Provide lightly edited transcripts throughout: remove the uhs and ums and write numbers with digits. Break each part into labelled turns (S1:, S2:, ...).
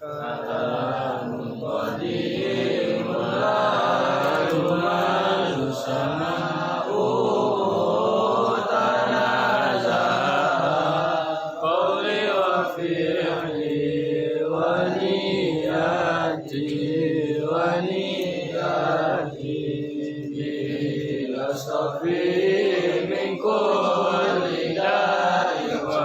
S1: kalamun qadim la yumalu sama'u tanaza qawli wa fi'li wa niyati wa niyati bila safi min kulli da'i wa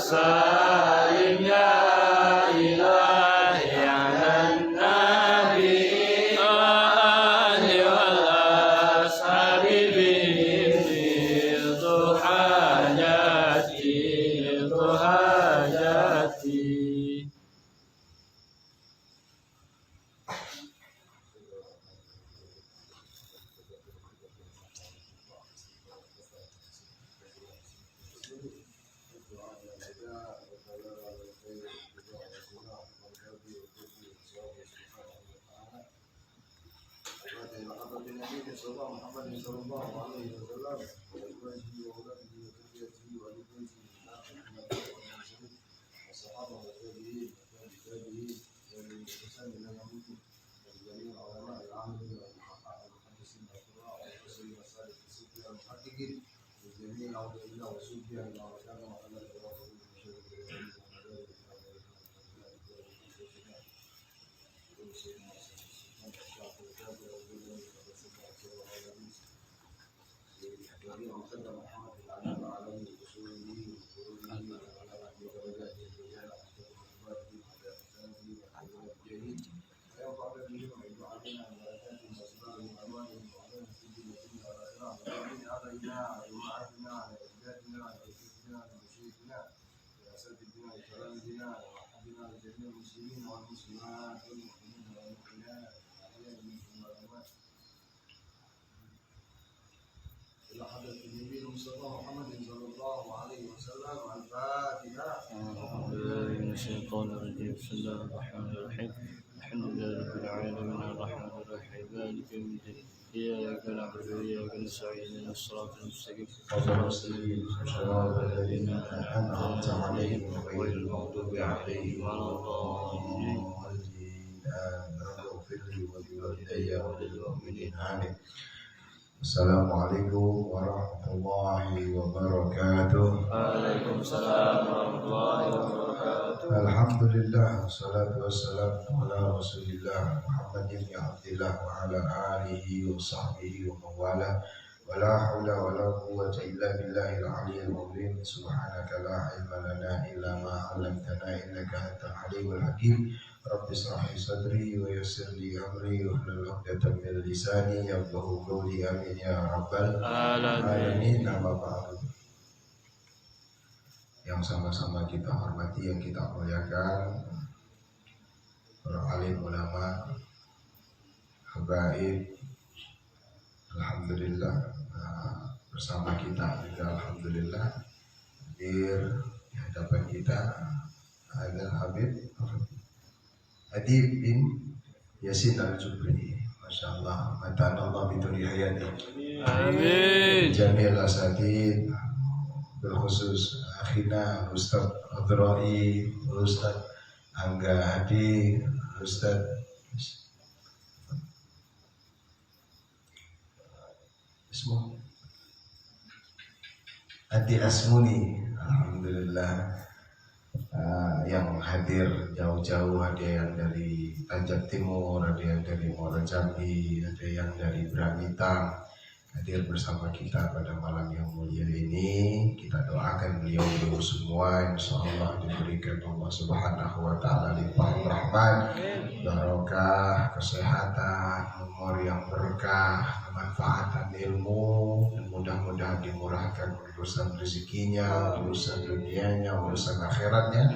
S1: salim ya ilahi ala nabi ali wal ashabi bil hajati بسم الله الرحمن الرحيم الحمد لله رب العالمين الرحمن الرحيم مالك يوم الدين إياك نعبد وإياك نستعين اهدنا الصراط المستقيم صراط الذين أنعمت عليهم غير المغضوب عليهم ولا الضالين
S2: اغفر لي ولوالدي وللمؤمنين آمين. Assalamualaikum warahmatullahi wabarakatuh.
S1: Waalaikumsalam warahmatullahi wabarakatuh.
S2: Alhamdulillah, wassalatu wassalamu ala rasulillah Muhammadin ya abdillah wa ala alihi wa sahbihi wa mawala wa la hawla wa la quwwata illa billahil aliyyil azim. Subhanaka la ilma lana illa ma 'allamtana innaka antal alimul hakim. Rabbi shrah li sadri wa yassir li amri wahlul 'uqdatam min lisani yafqahu qawli. Amin ya rabbal alamin. Amma ba'du. Yang sama-sama kita hormati, yang kita muliakan, para alim ulama, habaib, alhamdulillah bersama kita juga alhamdulillah hadir di hadapan kita ada Habib Adib bin Yasin Al-Jubri. Masya Allah, mata'an Allah bituri hayati.
S1: Amin.
S2: Jamil asatid, berkhusus akhina Ustaz Adrai, Ustaz Angga Hadi, Ustaz Adi Asmuni, alhamdulillah. Yang hadir jauh-jauh, ada yang dari Tanjak Timur, ada yang dari Muara Jambi, ada yang dari Bramitang, hadir bersama kita pada malam yang mulia ini. Kita doakan beliau semua insya Allah diberikan Allah Subhanahu wa Ta'ala limpahan rahmat, barokah, kesehatan, umur yang berkah, kemanfaatan ilmu, dan mudah-mudahan dimurahkan urusan rezekinya, urusan dunianya, urusan akhiratnya,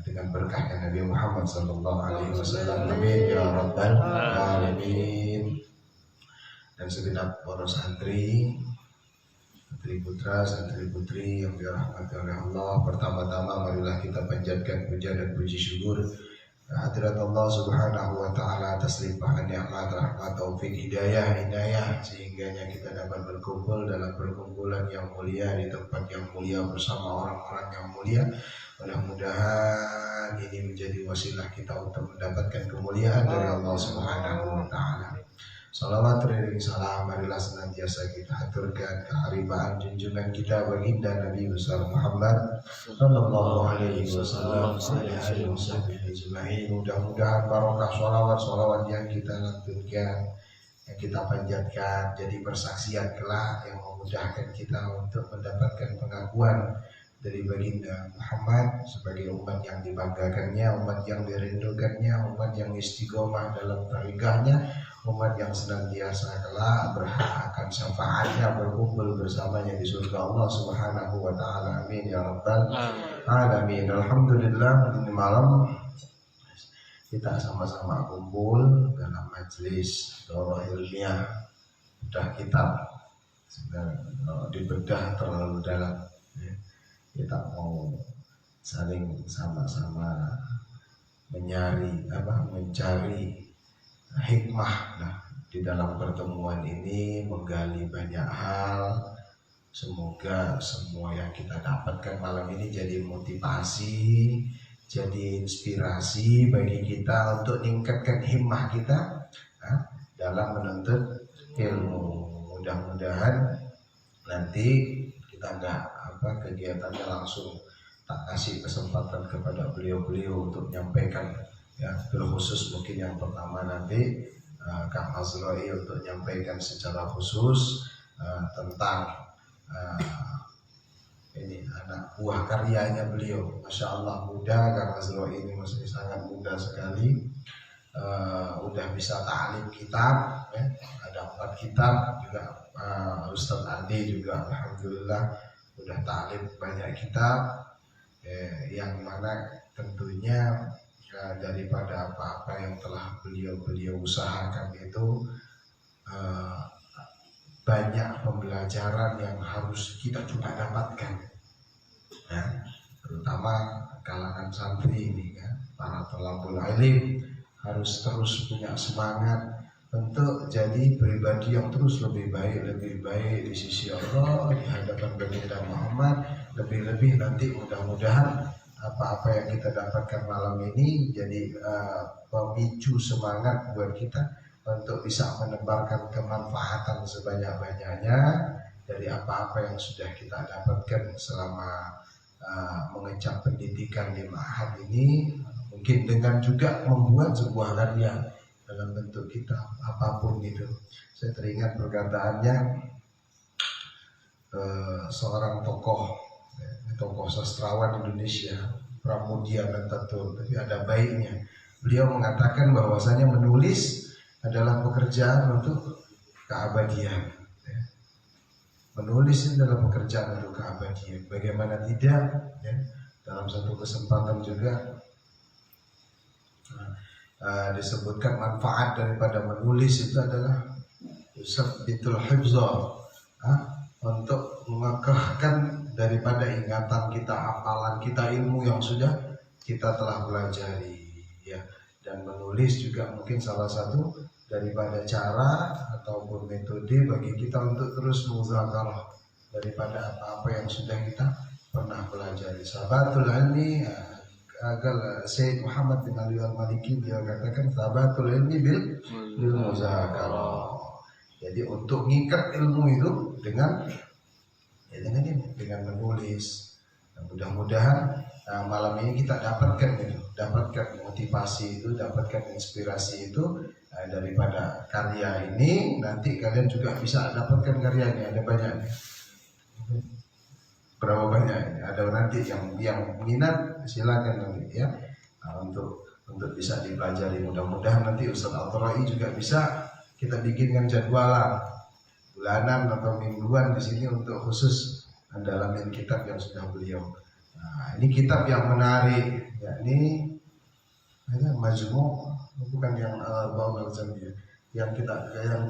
S2: dengan berkahnya Nabi Muhammad sallallahu alaihi wasallam. Amin ya rabbal alamin. Dan segenap para santri putra, santri putri yang dirahmati oleh Allah, pertama-tama marilah kita panjatkan puja dan puji syukur hadirat Allah Subhanahu wa Ta'ala atas limpahan nikmat, rahmat, taufik, hidayah, inayah, sehingga kita dapat berkumpul dalam perkumpulan yang mulia di tempat yang mulia bersama orang-orang yang mulia. Mudah-mudahan ini menjadi wasilah kita untuk mendapatkan kemuliaan dari Allah Subhanahu wa Ta'ala. Salawat beriring salam marilah senantiasa kita haturkan keharibaan junjungan kita baginda Nabi besar Muhammad sallallahu alaihi wasallam. Mudah-mudahan barokah salawat yang kita lantunkan, yang kita panjatkan, jadi persaksian kelak yang memudahkan kita untuk mendapatkan pengakuan dari baginda Muhammad sebagai umat yang dibanggakannya, umat yang dirindukannya, umat yang istiqomah dalam tarikahnya, umat yang senantiasa kelak berhak akan syafaatnya, berkumpul bersamanya di surga Allah Subhanahu wa Ta'ala. Amin ya rabbal alamin. Alhamdulillah, ini malam kita sama-sama kumpul dalam majelis daurah ilmiah bedah kitab. Kalau dibedah terlalu dalam, kita mau saling sama-sama mencari hikmah. Nah, di dalam pertemuan ini menggali banyak hal. Semoga semua yang kita dapatkan malam ini jadi motivasi, jadi inspirasi bagi kita untuk meningkatkan himmah kita dalam menuntut ilmu. Mudah-mudahan nanti kita kegiatannya langsung tak kasih kesempatan kepada beliau-beliau untuk menyampaikan, ya, terkhusus mungkin yang pertama nanti Kang Azroi untuk menyampaikan secara khusus tentang ini anak buah karyanya beliau. Masya Allah, muda Kang Azroi ini masih sangat muda sekali. Udah bisa ta'lim kitab, ya. Ada 4 kitab juga. Ustadz Andi juga alhamdulillah udah ta'lim banyak kitab, yang mana tentunya daripada apa-apa yang telah beliau usahakan itu banyak pembelajaran yang harus kita juga dapatkan, ya, terutama kalangan santri ini, ya, para thalabul ilm harus terus punya semangat untuk jadi pribadi yang terus lebih baik di sisi Allah, di hadapan baginda Muhammad. Lebih-lebih nanti mudah-mudahan apa-apa yang kita dapatkan malam ini jadi pemicu semangat buat kita untuk bisa menebarkan kemanfaatan sebanyak-banyaknya dari apa-apa yang sudah kita dapatkan selama mengecap pendidikan di ma'had ini. Mungkin dengan juga membuat sebuah karya dalam bentuk kitab apapun itu. Saya teringat perkataannya seorang tokoh sastrawan Indonesia, Pramudia Mentatur, tapi ada baiknya. Beliau mengatakan bahwasanya menulis adalah pekerjaan untuk keabadian. Menulis adalah pekerjaan untuk keabadian. Bagaimana tidak, ya? Dalam satu kesempatan juga disebutkan manfaat daripada menulis itu adalah yusabbitul hifzah, untuk mengekehkan daripada ingatan kita, hafalan kita, ilmu yang sudah kita telah pelajari, ya. Dan menulis juga mungkin salah satu daripada cara ataupun metode bagi kita untuk terus muzakarah daripada apa-apa yang sudah kita pernah pelajari. Sahabatul ilmi, agar Syekh Muhammad bin Ali al-Maliki dia katakan sahabatul ilmi bil muzakarah. Jadi untuk mengikat ilmu itu dengan menulis. Nah, mudah-mudahan malam ini kita dapatkan motivasi itu, dapatkan inspirasi itu daripada karya ini. Nanti kalian juga bisa dapatkan karyanya, ada banyak. Berapa banyak? Ada nanti yang minat silakan nanti ya untuk bisa dipelajari. Mudah-mudahan nanti Ustaz Al-Turai juga bisa kita bikinkan jadwalan bulanan atau mingguan di sini untuk khusus mendalamin kitab yang sudah beliau. Nah, ini kitab yang menarik, yakni Majmu', bukan yang Al-Arba'un Al-Jamiyah. Yang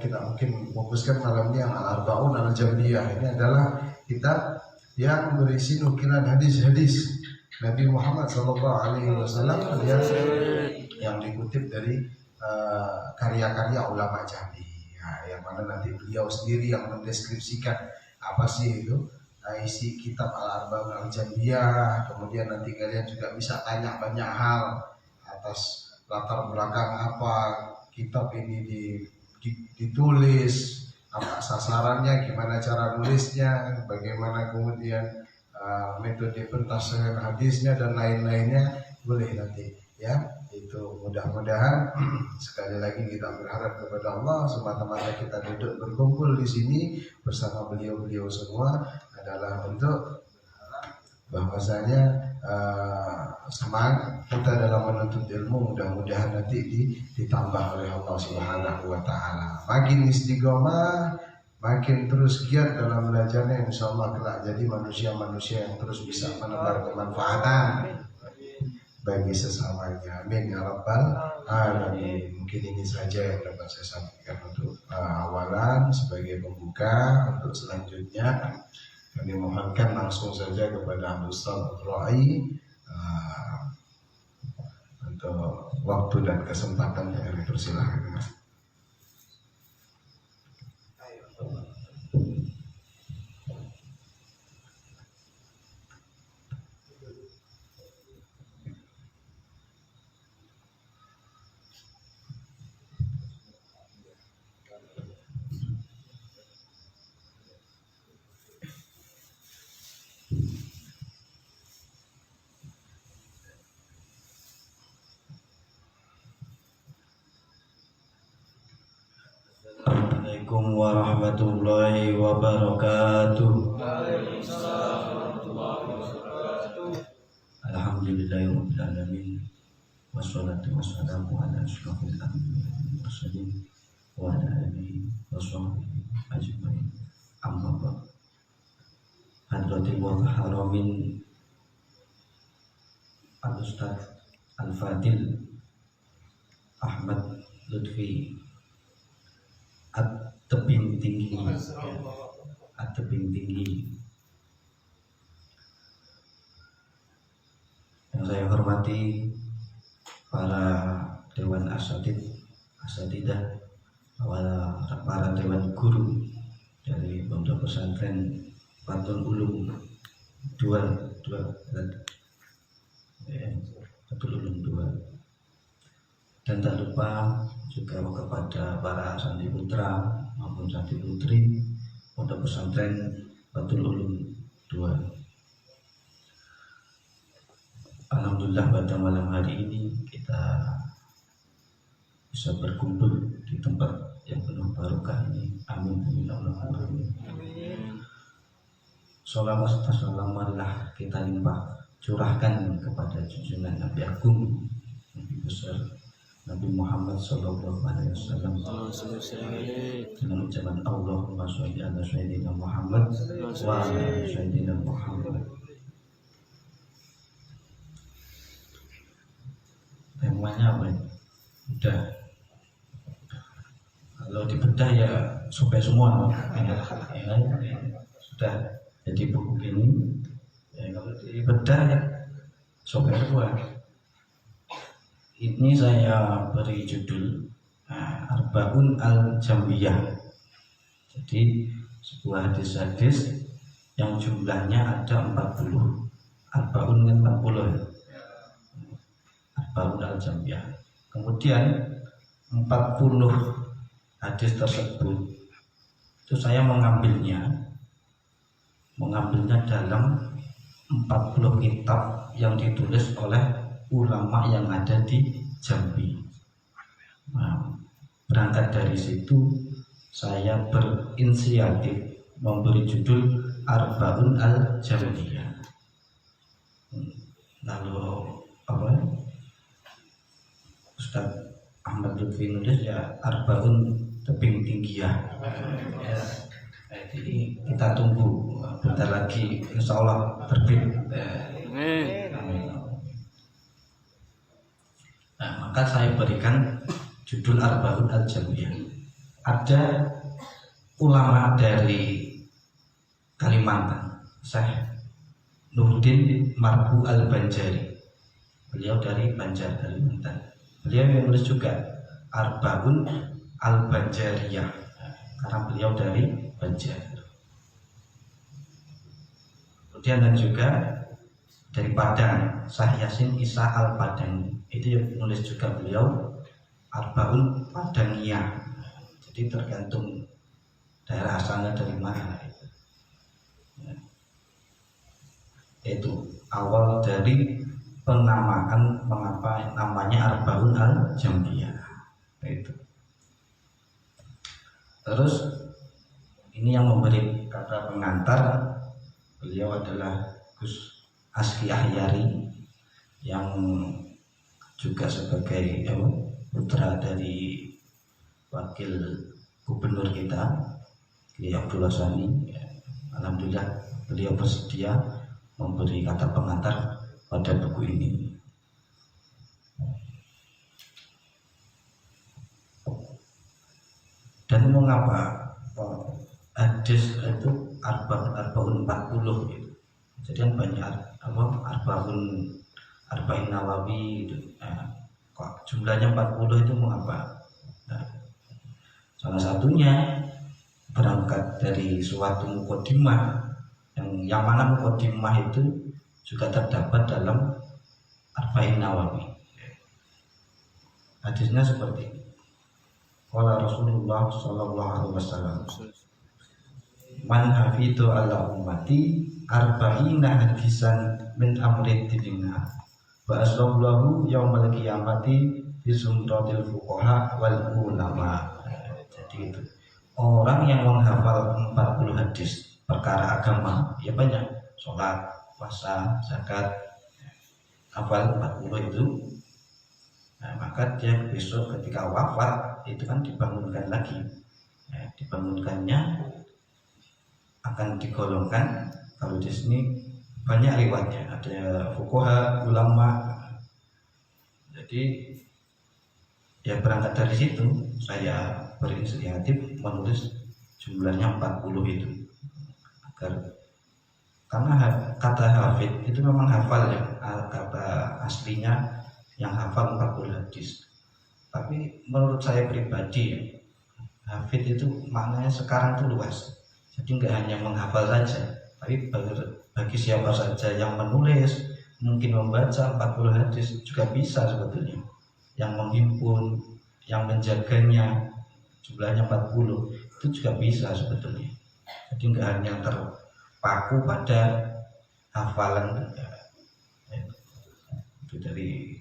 S2: kita mungkin fokuskan malam ini yang Al-Arba'un Al-Jamiyah. Ini adalah kitab yang berisi nukilan hadis-hadis Nabi Muhammad SAW yang dikutip dari karya-karya ulama Jambi. Nah, yang mana nanti beliau sendiri yang mendeskripsikan apa sih itu isi kitab Al-Arba'un Al-Jambiyah. Kemudian nanti kalian juga bisa tanya banyak hal atas latar belakang apa kitab ini ditulis, apa sasarannya, gimana cara nulisnya, bagaimana kemudian metode pentafsiran hadisnya dan lain-lainnya. Boleh nanti ya. Itu mudah-mudahan sekali lagi kita berharap kepada Allah semata-mata kita duduk berkumpul di sini bersama beliau-beliau semua adalah untuk bahwasanya semangat kita dalam menuntut ilmu mudah-mudahan nanti ditambah oleh Allah Subhanahu wa taala. Makin istiqomah, makin terus giat dalam belajarnya, insyaallah kelak jadi manusia-manusia yang terus bisa menebar kemanfaatan bagi sesamanya. Amin ya rabbal alamin. Mungkin ini saja yang dapat saya sampaikan untuk awalan sebagai pembuka. Untuk selanjutnya kami mohonkan langsung saja kepada Ustaz Al-Turai untuk waktu dan kesempatan yang dipersilakan, Mas.
S3: Assalamualaikum warahmatullahi wabarakatuh. Alhamdulillahirabbil alamin. Wassalatu wassalamu ala asyrofil anbiya'i wal mursalin wa ala alihi washabbihi ajmain. Amma ba'd. Hadratil Haramin Al-Ustaz Al-Fadil Ahmad Lutfi At-Tebing Tinggi, At-Tebing Tinggi. Yang saya hormati para dewan asatidah, para dewan guru dari Pondok Pesantren Fathul Ulum Fathul Ulum 2. Dan tak lupa juga kepada para santri putra maupun santri putri Pondok Pesantren Fathul Ulum 2. Alhamdulillah pada malam hari ini kita bisa berkumpul di tempat yang penuh barokah ini. Amin. Amin. Sholawat dan salam marilah kita curahkan kepada junjungan Nabi Agung, Nabi besar Nabi Muhammad sallallahu alaihi wasallam dengan ucapan Allahumma sholli ala sayyidina Muhammad wa ala sayyidina Muhammad. Temanya apa ini? Udah. Kalau dibedah ya sampai semua. Sudah jadi buku ini. Ya, kalau dibedah ya sampai semua. Ini saya beri judul Arba'un Al-Jambiyah. Jadi sebuah hadis-hadis yang jumlahnya ada 40. Arba'un kan 40. Arba'un Al-Jambiyah. Kemudian 40 hadis tersebut itu saya mengambilnya dalam 40 kitab yang ditulis oleh ulama yang ada di Jambi. Nah, berangkat dari situ saya berinisiatif memberi judul Arbaun al-Jamiyah. Lalu Ustaz Ahmad Lutfi nulis ya Arbaun tebing tinggiah. Jadi kita tunggu bentar lagi insya Allah terbit. Nah, maka saya berikan judul Arbaun al-Jamiyah. Ada ulama dari Kalimantan, Syekh Nurdin Marbu Al-Banjari. Beliau dari Banjar, Kalimantan. Beliau menulis juga Arbaun Al-Banjariyah karena beliau dari Banjar. Kemudian dan juga dari Padang, Syekh Yasin Isa Al-Padang. Itu yang menulis juga beliau Arbaun Padangiyah. Jadi tergantung daerah asalnya dari mana. Itu awal dari penamaan mengapa namanya Arbaun al-Jamiyah. Itu. Terus ini yang memberi kata pengantar, beliau adalah Gus Aski Ahyari yang juga sebagai putra dari wakil gubernur kita Kiai Abdullah Sani. Alhamdulillah beliau bersedia memberi kata pengantar pada buku ini. Dan mengapa hadis itu Arbaun 40 gitu. Jadi kan banyak Arba'in Nawawi gitu. Kok jumlahnya 40 itu mengapa? Salah satunya berangkat dari suatu mukadimah yang mana mukadimah itu juga terdapat dalam Arba'in Nawawi. Hadisnya seperti ini. Qala Rasulullah sallallahu alaihi wasallam, man hafidu ala ummati arba'ina hadisan min amri dinina wa aslallahu yaumal qiyamati bi sumratil fuqaha wal ulama. Jadi itu orang yang menghafal 40 hadis perkara agama, ya banyak, sholat, puasa, zakat, hafal 40 itu. Nah, maka dia besok ketika wafat itu kan dibangunkan lagi. Dibangunkannya akan digolongkan, kalau di sini banyak riwayatnya, ada fuqaha, ulama. Jadi ya berangkat dari situ saya berinisiatif menulis jumlahnya 40 itu. Karena kata hafid itu memang hafal ya, kata aslinya yang hafal 40 hadis. Tapi menurut saya pribadi, hafid itu maknanya sekarang itu luas. Jadi nggak hanya menghafal saja, tapi bagi siapa saja yang menulis, mungkin membaca 40 hadis juga bisa sebetulnya. Yang menghimpun, yang menjaganya, jumlahnya 40 itu juga bisa sebetulnya. Jadi nggak hanya terpaku pada hafalan itu dari.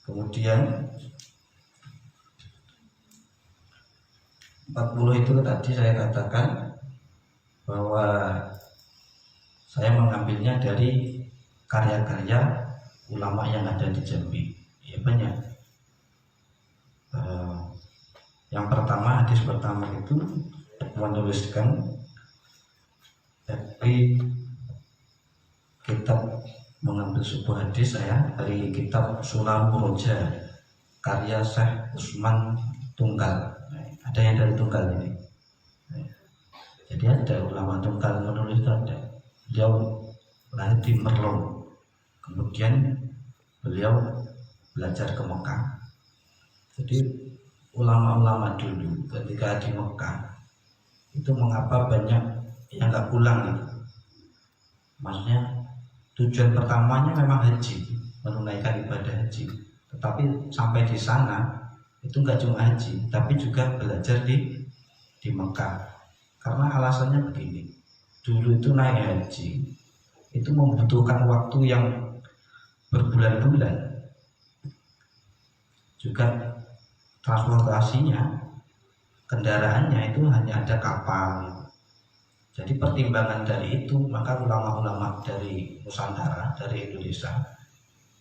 S3: Kemudian 40 itu tadi saya katakan bahwa saya mengambilnya dari karya-karya ulama yang ada di Jambi. Ya banyak. Yang pertama, hadis pertama itu menuliskan dari kitab, mengambil sebuah hadis saya dari kitab Sulam Roja karya Syekh Usman Tunggal. Ada yang dari Tunggal ini. Jadi ada ulama Tunggal menulis, ada. Beliau lahir di Merlong, kemudian beliau belajar ke Mekah. Jadi ulama-ulama dulu ketika di Mekah itu mengapa banyak yang nggak pulang gitu. Maksudnya tujuan pertamanya memang haji, menunaikan ibadah haji. Tetapi sampai di sana itu nggak cuma haji, tapi juga belajar di Mekah. Karena alasannya begini, dulu itu naik haji itu membutuhkan waktu yang berbulan-bulan. Juga transportasinya, kendaraannya itu hanya ada kapal. Jadi pertimbangan dari itu, maka ulama-ulama dari Nusantara, dari Indonesia,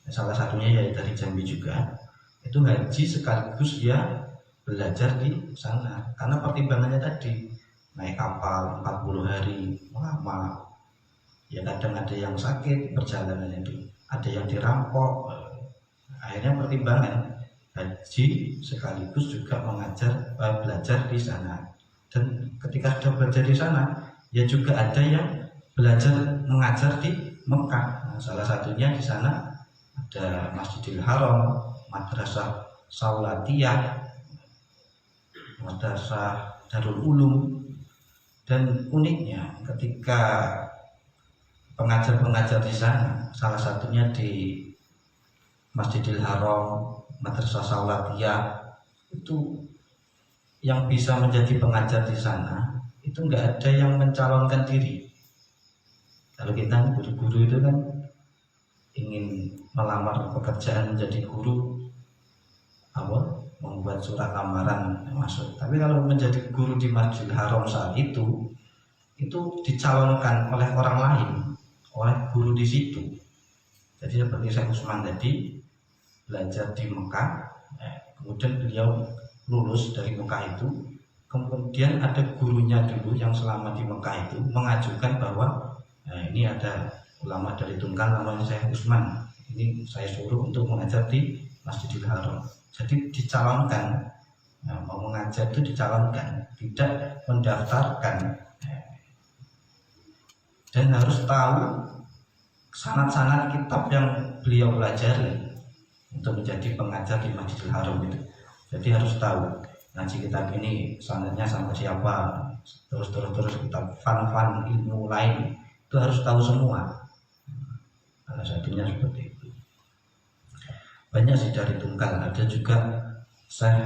S3: salah satunya ya dari Jambi juga, itu haji sekaligus dia belajar di sana. Karena pertimbangannya tadi, naik kapal 40 hari, lama. Ya kadang ada yang sakit perjalanan itu, ada yang dirampok. Akhirnya pertimbangan haji sekaligus juga belajar di sana. Dan ketika sudah belajar di sana, ya juga ada yang belajar mengajar di Mekah. Nah, salah satunya di sana ada Masjidil Haram, Madrasah Saulatiyah, Madrasah Darul Ulum. Dan uniknya ketika pengajar-pengajar di sana, salah satunya di Masjidil Haram, Madrasah Saulatiyah, itu yang bisa menjadi pengajar di sana itu nggak ada yang mencalonkan diri. Kalau kita guru-guru itu kan ingin melamar pekerjaan menjadi guru, membuat surat lamaran masuk. Tapi kalau menjadi guru di Masjidil Haram saat itu dicalonkan oleh orang lain, oleh guru di situ. Jadi seperti Syekh Usman tadi belajar di Mekah, kemudian beliau lulus dari Mekah itu, kemudian ada gurunya dulu yang selama di Mekah itu mengajukan bahwa ini ada ulama dari Tunggal namanya Syekh Usman, ini saya suruh untuk mengajar di Masjidil Haram. Jadi dicalonkan, mau mengajar itu dicalonkan, tidak mendaftarkan, dan harus tahu sanad-sanad kitab yang beliau pelajari untuk menjadi pengajar di Masjidil Haram itu. Jadi harus tahu ngaji kitab ini sanadnya sampai siapa, terus kitab fan ilmu lain itu harus tahu semua. Salah satunya seperti itu. Banyak sih dari Tunggal, ada juga Syekh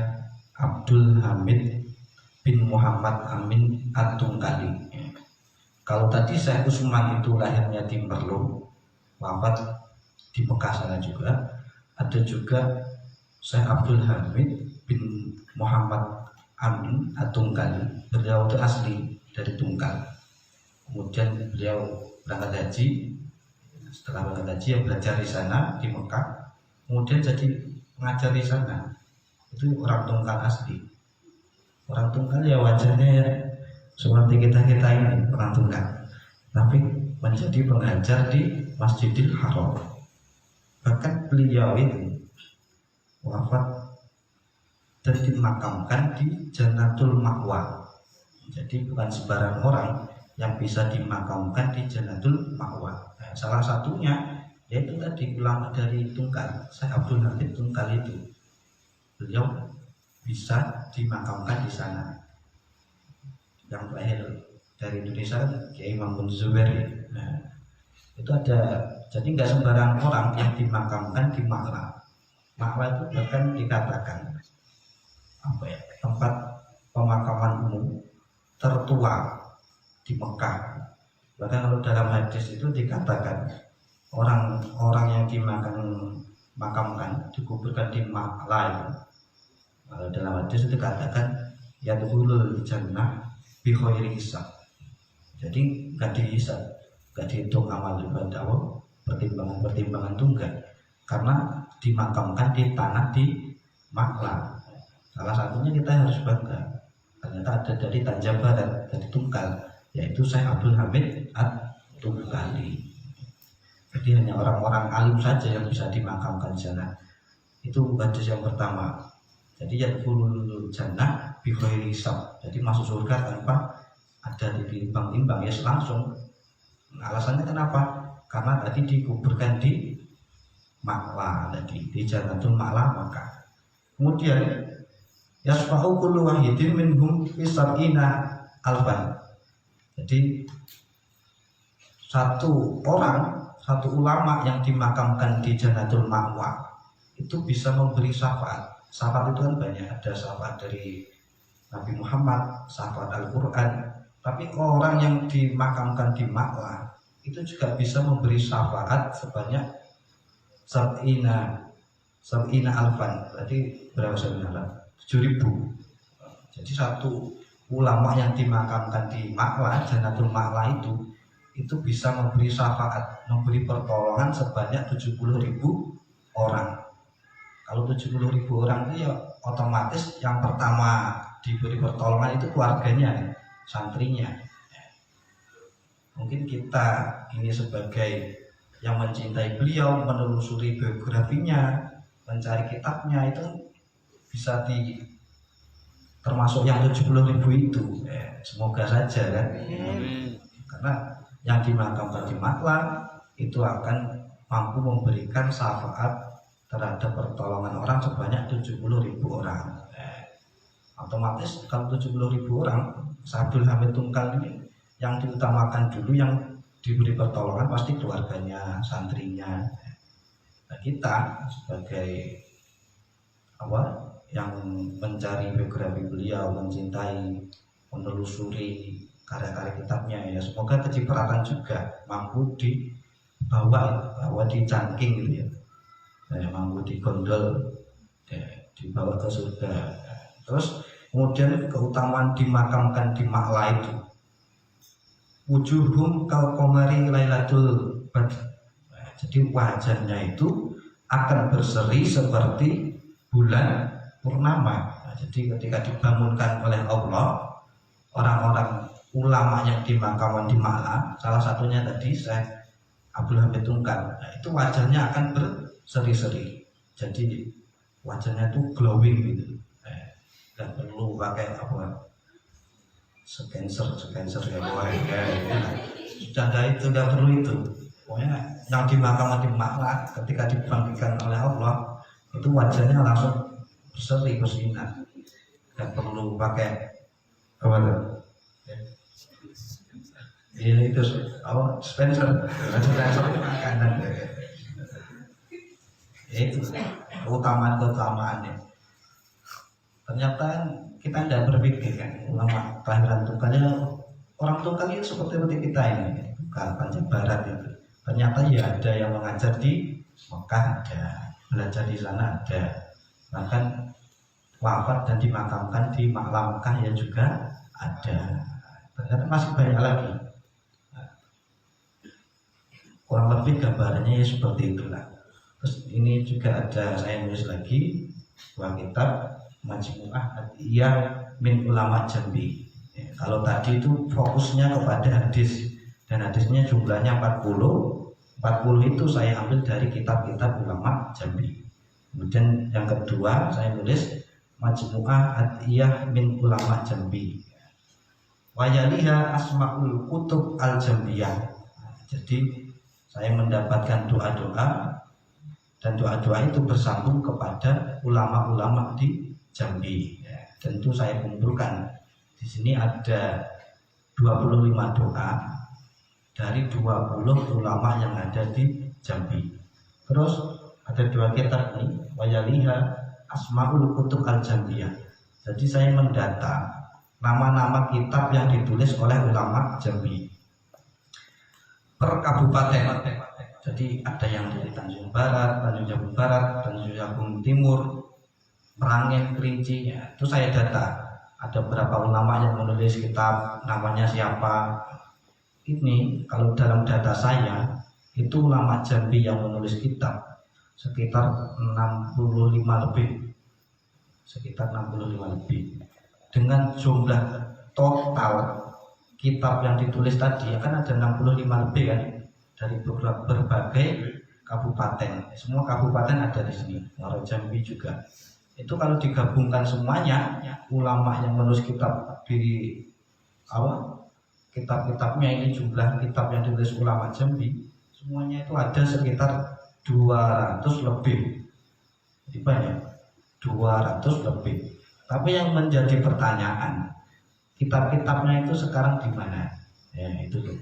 S3: Abdul Hamid bin Muhammad Amin At-Tungkali. Kalau tadi Syekh Usman itu lahirnya di Merlum, wafat di Mekah sana juga. Ada juga Syekh Abdul Hamid bin Muhammad Amin At-Tungkali. Beliau itu asli dari Tunggal. Kemudian beliau berangkat haji. Setelah berangkat haji ya belajar di sana di Mekah. Kemudian jadi pengajar di sana. Itu orang Tunggal asli. Orang Tunggal ya wajahnya ya seperti kita ini orang Tunggal, tapi menjadi pengajar di Masjidil Haram. Bahkan beliau itu wafat dan dimakamkan di Jannatul Ma'wa. Jadi bukan sembarang orang yang bisa dimakamkan di Jannatul Ma'wa. Salah satunya yaitu tadi ulama dari Tunggal, Syekh Abdul Hamid Tunggal itu. Beliau bisa dimakamkan di sana. Yang terakhir dari Indonesia Kiai Imam bin Zubair. Nah, itu ada, jadi nggak sembarang orang yang dimakamkan di Ma'wa. Ma'wa itu bahkan dikatakan tempat pemakaman umum tertua di Mekah. Bahkan kalau dalam hadis itu dikatakan orang-orang yang dimakamkan dikuburkan di Ma'la. Kalau dalam hadis itu dikatakan yadkhulul jannah bi khairi hisab. Jadi nggak dihisab, nggak dihitung amal ibadah, pertimbangan itu enggak, karena dimakamkan di tanah di Ma'la. Salah satunya kita harus bangga, ternyata ada dari Tanjab Barat, dari Tunggal, yaitu Syekh Abdul Hamid At-Tungkali. Jadi hanya orang-orang alim saja yang bisa dimakamkan di sana. Itu hadis yang pertama. Jadi yadkhulul jannah bi khairi hisab. Jadi masuk surga tanpa ada ditimbang-timbang, ya langsung. Alasannya kenapa? Karena tadi dikuburkan di Ma'la, tadi di Jannatul Ma'la Makkah. Kemudian yasfa'u kullu wahidin minhum fi sab'ina alfan. Jadi satu ulama yang dimakamkan di Jannatul Ma'wa itu bisa memberi syafaat. Syafaat itu kan banyak, ada syafaat dari Nabi Muhammad, syafaat Al-Quran. Tapi orang yang dimakamkan di Ma'la itu juga bisa memberi syafaat sebanyak sab'ina alfan, berarti berapa sebenarnya? 7.000. Jadi satu ulama yang dimakamkan di Ma'la, Jannatul Ma'la itu bisa memberi syafaat, memberi pertolongan sebanyak 70.000 orang. Kalau 70.000 orang itu ya otomatis yang pertama diberi pertolongan itu keluarganya, santrinya. Mungkin kita ini sebagai yang mencintai beliau, menelusuri biografinya, mencari kitabnya, itu bisa termasuk yang 70.000 itu. Semoga saja kan. Karena yang dimakamkan di Ma'la itu akan mampu memberikan syafaat terhadap pertolongan orang sebanyak 70.000 orang. Otomatis kalau 70.000 orang, Abdul Hamid Tungkal ini yang diutamakan dulu, yang diberi pertolongan pasti keluarganya, santrinya. Nah, kita sebagai yang mencari biografi beliau, mencintai, menelusuri karya-karya kitabnya, ya semoga kecipratan juga mampu dibawa di cangking gitu ya, mampu digondol, dibawa ke surga. Terus kemudian keutamaan dimakamkan di Ma'la itu, wujuhum kal qamari lailatul badr. Jadi wajahnya itu akan berseri seperti bulan purnama. Jadi ketika dibangunkan oleh Allah, orang-orang ulama yang dimakamkan di Ma'la, salah satunya tadi Syekh Abdul Hamid Tungkal, itu wajahnya akan berseri-seri. Jadi wajahnya itu glowing gitu. Nggak perlu pakai scanner ya, sudah itu, nggak perlu itu. Pokoknya yang dimakamkan di Ma'la ketika dibangkitkan oleh Allah itu wajahnya langsung berseri bersinar, nggak perlu pakai ini itu dispenser makanan. Itu keutamaannya. Ternyata kita tidak berpikir kan, ulama kelahiran Tungkalnya, orang Tungkal itu seperti kita ini, bukan Panjang Barat itu. Ternyata ya ada yang mengajar di Mekah, ada belajar di sana, ada bahkan wafat dan dimakamkan di Ma'la Mekah ya juga ada. Ternyata masih banyak lagi. Kurang lebih gambarnya ya seperti itulah. Terus ini juga ada, saya nulis lagi sebuah kitab Majmu'ah Adiyah min Ulama Jambi. Kalau tadi itu fokusnya kepada hadis, dan hadisnya jumlahnya 40 itu saya ambil dari kitab-kitab ulama Jambi. Kemudian yang kedua saya nulis Majmu'ah Adiyah min Ulama Jambi. Wayaliha asma'ul kutub al-jambiyah. Jadi saya mendapatkan doa-doa, dan doa-doa itu bersambung kepada ulama-ulama di Jambi. Tentu saya kumpulkan di sini ada 25 doa dari 20 ulama yang ada di Jambi. Terus ada dua kitab ini, Wayaliha Asmaul Kutub Al-Jambiyah. Jadi saya mendata nama-nama kitab yang ditulis oleh ulama Jambi per kabupaten. Jadi ada yang dari Tanjung Barat, Tanjung Jabung Barat, Tanjung Jabung Timur, Merangin, Kerinci. Ya, itu saya data. Ada berapa ulama yang menulis kitab, namanya siapa. Ini kalau dalam data saya itu ulama Jambi yang menulis kitab sekitar 65 lebih. Dengan jumlah total kitab yang ditulis tadi kan ada 65 lebih kan, dari berbagai kabupaten. Semua kabupaten ada di sini, Muaro Jambi juga. Itu kalau digabungkan semuanya, ulama yang menulis kitab di kitab-kitabnya ini, jumlah kitab yang ditulis ulama Jambi semuanya itu ada sekitar 200 lebih. Jadi banyak, 200 lebih. Tapi yang menjadi pertanyaan, kitab-kitabnya itu sekarang di mana? Ya itu tuh.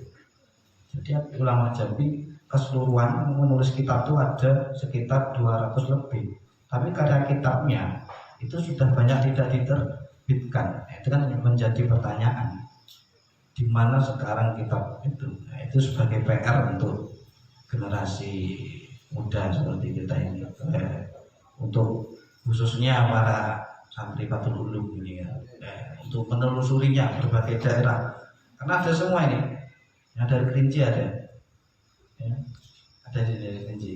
S3: Jadi ulama Jambi keseluruhan menulis kitab itu ada sekitar 200 lebih. Tapi karya kitabnya itu sudah banyak tidak diterbitkan. Itu kan menjadi pertanyaan. di mana sekarang kitab itu. Nah, itu sebagai PR untuk generasi muda seperti kita ini, untuk khususnya para santri Fathul Ulum ini ya, untuk menelusurinya berbagai daerah, karena ada semua ini, yang dari Kerinci ada, ya, ada di dari Kerinci,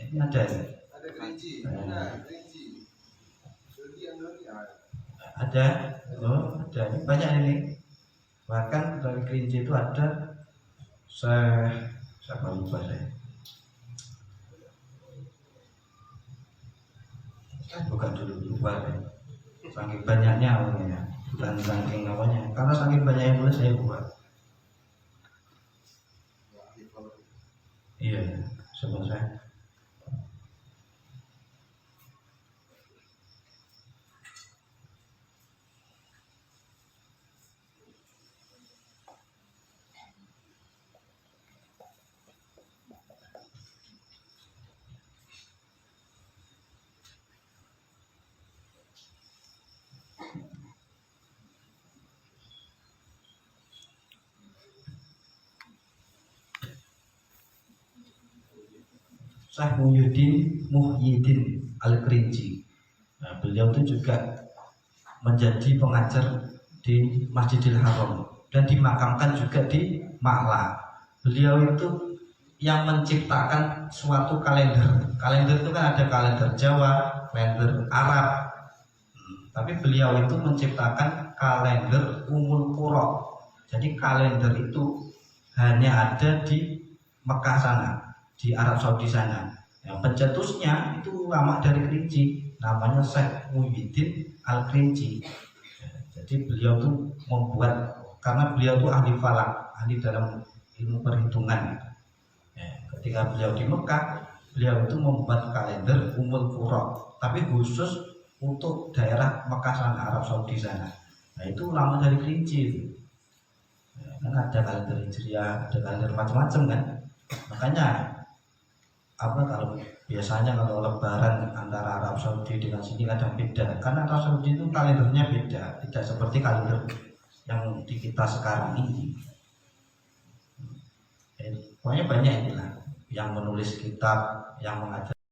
S3: ini ada Kerinci, ada, ada, ini banyak ini. Bahkan dari Kerinci itu ada siapa lupa saya. Bukan dulu lupa ya. Saking banyaknya awalnya, bukan saking awalnya. Karena saking banyak yang boleh saya buat. Iya, sebelum saya. Syekh Muhyiddin Al-Kerinci. Nah, beliau itu juga menjadi pengajar di Masjidil Haram dan dimakamkan juga di Makla. Beliau itu yang menciptakan suatu kalender. Kalender itu kan ada kalender Jawa, kalender Arab. Tapi beliau itu menciptakan kalender Ummul Qura. Jadi kalender itu hanya ada di Mekah sana, di Arab Saudi sana. Yang pencetusnya itu ulama dari Kerinci, namanya Syekh Muhyiddin Al-Kerinci. Jadi beliau tuh membuat, karena beliau tuh ahli falak, ahli dalam ilmu perhitungan. Ketika beliau di Mekah, beliau itu membuat kalender Ummul Qura, tapi khusus untuk daerah Mekah sana, Arab Saudi sana. Nah itu ulama dari Kerinci itu. Kan ada kalender Hijriah, ada kalender macam-macam kan. Makanya kalau biasanya kalau lebaran antara Arab Saudi dengan sini kadang beda, karena Arab Saudi itu kalendernya beda, tidak seperti kalender yang di kita sekarang ini. Pokoknya banyak inilah yang menulis kitab, yang mengajar.